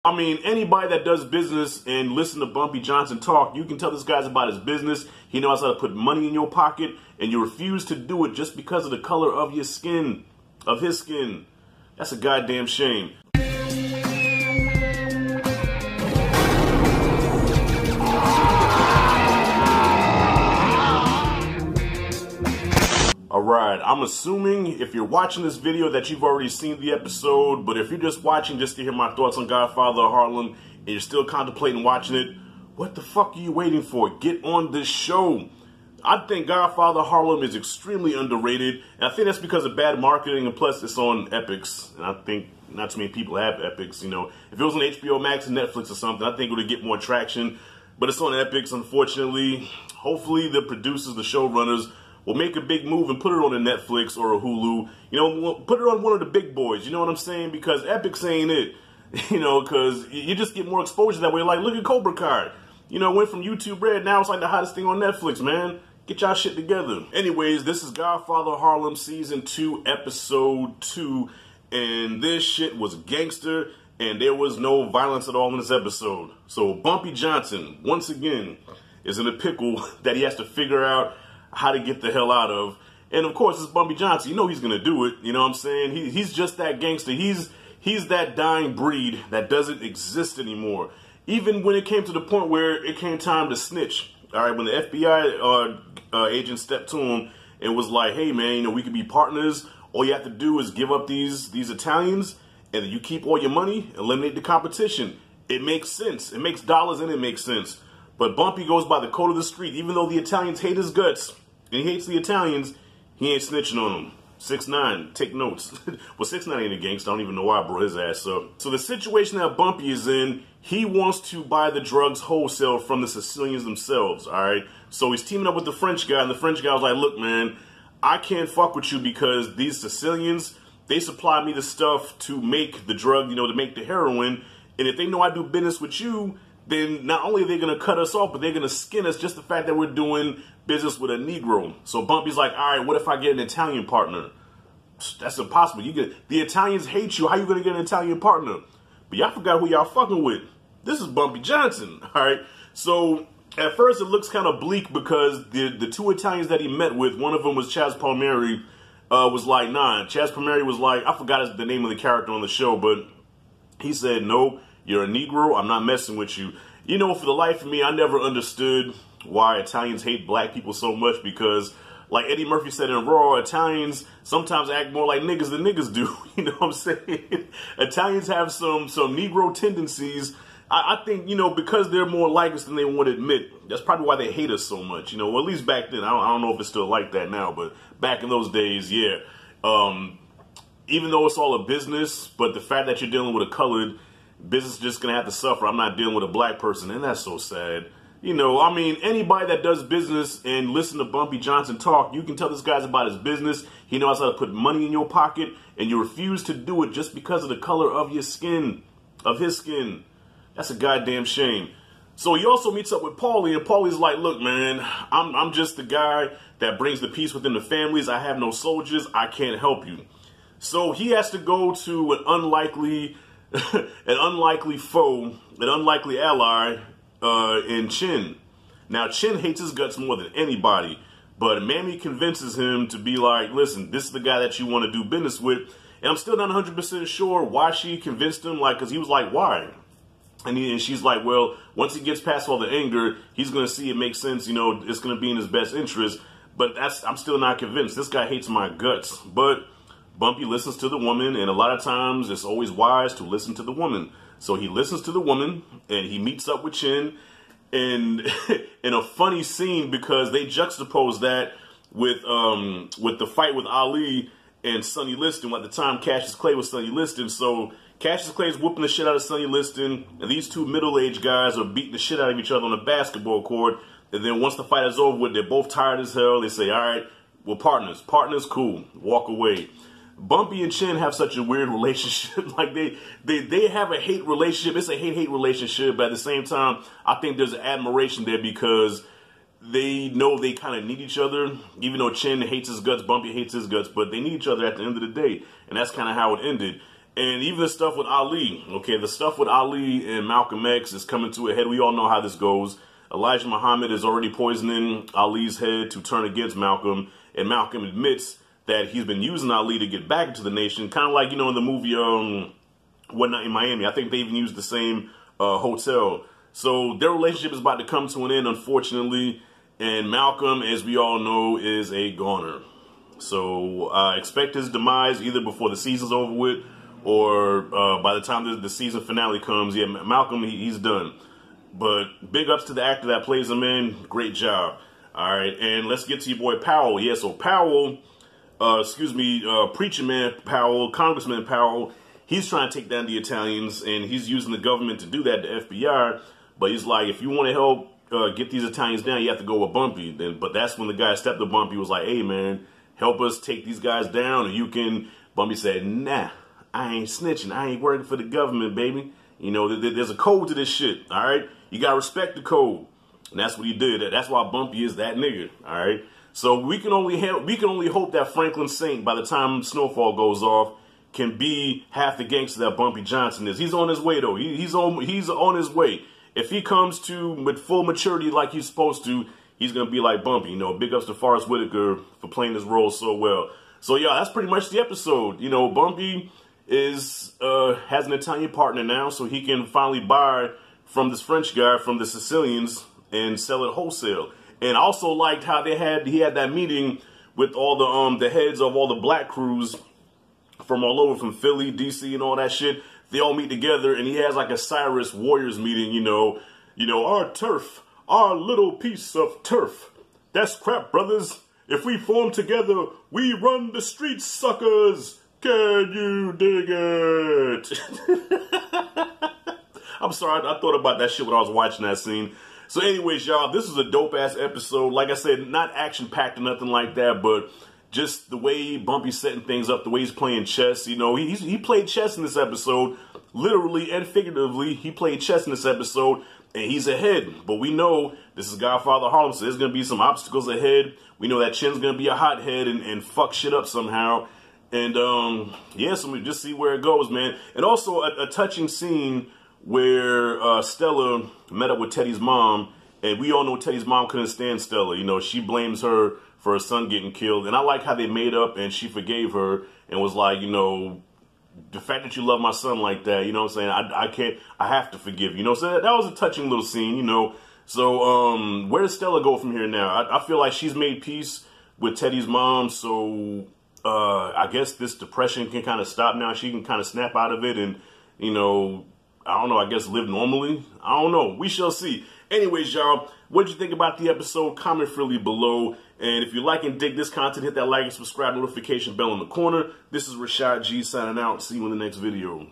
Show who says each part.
Speaker 1: I mean, anybody that does business and listen to Bumpy Johnson talk, you can tell this guy's about his business. He knows how to put money in your pocket, and you refuse to do it just because of the color of your skin, of his skin. That's a goddamn shame. Alright, I'm assuming if you're watching this video that you've already seen the episode, but if you're just watching just to hear my thoughts on Godfather of Harlem and you're still contemplating watching it, what the fuck are you waiting for? Get on this show. I think Godfather of Harlem is extremely underrated, and I think that's because of bad marketing, and plus it's on Epix, and I think not too many people have Epix, you know. If it was on HBO Max or Netflix or something, I think it would get more traction, but it's on Epix, unfortunately. Hopefully the producers, the showrunners, will make a big move and put it on a Netflix or a Hulu. You know, put it on one of the big boys. You know what I'm saying? Because Epix ain't it. You know, because you just get more exposure that way. Like, look at Cobra Kai. You know, went from YouTube Red. Now it's like the hottest thing on Netflix, man. Get y'all shit together. Anyways, this is Godfather Harlem Season 2, Episode 2. And this shit was gangster. And there was no violence at all in this episode. So Bumpy Johnson, once again, is in a pickle that he has to figure out how to get the hell out of. And of course, it's Bumpy Johnson. You know he's gonna do it. You know what I'm saying? He's just that gangster. He's that dying breed that doesn't exist anymore. Even when it came to the point where it came time to snitch. All right, when the FBI agent stepped to him and was like, "Hey man, you know we could be partners. All you have to do is give up these Italians, and you keep all your money, eliminate the competition." It makes sense. It makes dollars and it makes sense. But Bumpy goes by the code of the street. Even though the Italians hate his guts, and he hates the Italians, he ain't snitching on them. 6ix9ine, take notes. Well, 6ix9ine ain't a gangster. I don't even know why I brought his ass up. So the situation that Bumpy is in, he wants to buy the drugs wholesale from the Sicilians themselves, all right? So he's teaming up with the French guy, and the French guy was like, "Look, man, I can't fuck with you because these Sicilians, they supply me the stuff to make the drug, you know, to make the heroin, and if they know I do business with you, then not only are they going to cut us off, but they're going to skin us just the fact that we're doing business with a Negro." So Bumpy's like, "All right, what if I get an Italian partner?" That's impossible. The Italians hate you. How you going to get an Italian partner? But y'all forgot who y'all fucking with. This is Bumpy Johnson, all right? So at first it looks kind of bleak because the two Italians that he met with, one of them was Chaz Palmieri, was like, nah. Chaz Palmieri was like, I forgot the name of the character on the show, but he said, "No, you're a Negro. I'm not messing with you." You know, for the life of me, I never understood why Italians hate black people so much because, like Eddie Murphy said in Raw, Italians sometimes act more like niggas than niggas do. You know what I'm saying? Italians have some Negro tendencies. I think, you know, because they're more like us than they want to admit, that's probably why they hate us so much. You know, well, at least back then. I don't know if it's still like that now, but back in those days, yeah. Even though it's all a business, but the fact that you're dealing with a colored business is just going to have to suffer. I'm not dealing with a black person, and that's so sad. You know, I mean, anybody that does business and listen to Bumpy Johnson talk, you can tell this guy's about his business. He knows how to put money in your pocket, and you refuse to do it just because of the color of your skin, of his skin. That's a goddamn shame. So he also meets up with Paulie, and Paulie's like, "Look, man, I'm just the guy that brings the peace within the families. I have no soldiers. I can't help you." So he has to go to an unlikely foe, an unlikely ally in Chin. Now, Chin hates his guts more than anybody, but Mammy convinces him to be like, "Listen, this is the guy that you want to do business with." And I'm still not 100% sure why she convinced him, like, because he was like, "Why?" And she's like, "Well, once he gets past all the anger, he's going to see it makes sense, you know, it's going to be in his best interest." But I'm still not convinced. This guy hates my guts. But Bumpy listens to the woman, and a lot of times it's always wise to listen to the woman. So he listens to the woman, and he meets up with Chin, and in a funny scene because they juxtapose that with the fight with Ali and Sonny Liston. At the time, Cassius Clay was Sonny Liston, so Cassius Clay is whooping the shit out of Sonny Liston, and these two middle-aged guys are beating the shit out of each other on a basketball court. And then once the fight is over with, they're both tired as hell. They say, "All right, we're partners. Partners, cool. Walk away." Bumpy and Chin have such a weird relationship. Like they have a hate relationship. It's a hate-hate relationship, but at the same time, I think there's an admiration there because they know they kind of need each other. Even though Chin hates his guts, Bumpy hates his guts, but they need each other at the end of the day. And that's kind of how it ended. And even the stuff with Ali, okay, the stuff with Ali and Malcolm X is coming to a head. We all know how this goes. Elijah Muhammad is already poisoning Ali's head to turn against Malcolm, and Malcolm admits that he's been using Ali to get back into the nation, kind of like, you know, in the movie One Night in Miami. I think they even used the same hotel. So their relationship is about to come to an end, unfortunately, and Malcolm, as we all know, is a goner. So expect his demise either before the season's over with or by the time the season finale comes. Yeah, Malcolm, he's done. But big ups to the actor that plays him in. Great job. All right, and let's get to your boy Powell. Yeah, so Powell, Preacher Man Powell, Congressman Powell, he's trying to take down the Italians, and he's using the government to do that, the FBI. But he's like, if you want to help get these Italians down, you have to go with Bumpy. But that's when the guy stepped to Bumpy, was like, hey, man, help us take these guys down, and you can. Bumpy said, nah, I ain't snitching. I ain't working for the government, baby. You know, there's a code to this shit, all right? You got to respect the code. And that's what he did. That's why Bumpy is that nigga, all right? So we can only hope that Franklin Saint, by the time Snowfall goes off, can be half the gangster that Bumpy Johnson is. He's on his way, though. He's on his way. If he comes to with full maturity like he's supposed to, he's going to be like Bumpy. You know, big ups to Forrest Whitaker for playing his role so well. So, yeah, that's pretty much the episode. You know, Bumpy has an Italian partner now, so he can finally buy from this French guy, from the Sicilians, and sell it wholesale. And I also liked how he had that meeting with all the heads of all the black crews from all over, from Philly, DC, and all that shit. They all meet together, and he has like a Cyrus Warriors meeting, you know, our turf, our little piece of turf. That's crap, brothers. If we form together, we run the streets, suckers. Can you dig it? I'm sorry, I thought about that shit when I was watching that scene. So anyways, y'all, this is a dope-ass episode. Like I said, not action-packed or nothing like that, but just the way Bumpy's setting things up, the way he's playing chess. You know, he played chess in this episode, literally and figuratively. He played chess in this episode, and he's ahead. But we know this is Godfather Harlem, so there's going to be some obstacles ahead. We know that Chin's going to be a hothead and fuck shit up somehow. And, yeah, so we just see where it goes, man. And also a touching scene where Stella met up with Teddy's mom, and we all know Teddy's mom couldn't stand Stella. You know, she blames her for her son getting killed, and I like how they made up, and she forgave her, and was like, you know, the fact that you love my son like that, you know what I'm saying, I have to forgive you, know, so that was a touching little scene, you know. So, where does Stella go from here now? I feel like she's made peace with Teddy's mom, so, I guess this depression can kind of stop now. She can kind of snap out of it and, you know, I don't know, I guess live normally. I don't know. We shall see. Anyways, y'all, what did you think about the episode? Comment freely below. And if you like and dig this content, hit that like and subscribe, notification bell in the corner. This is Rashad G signing out. See you in the next video.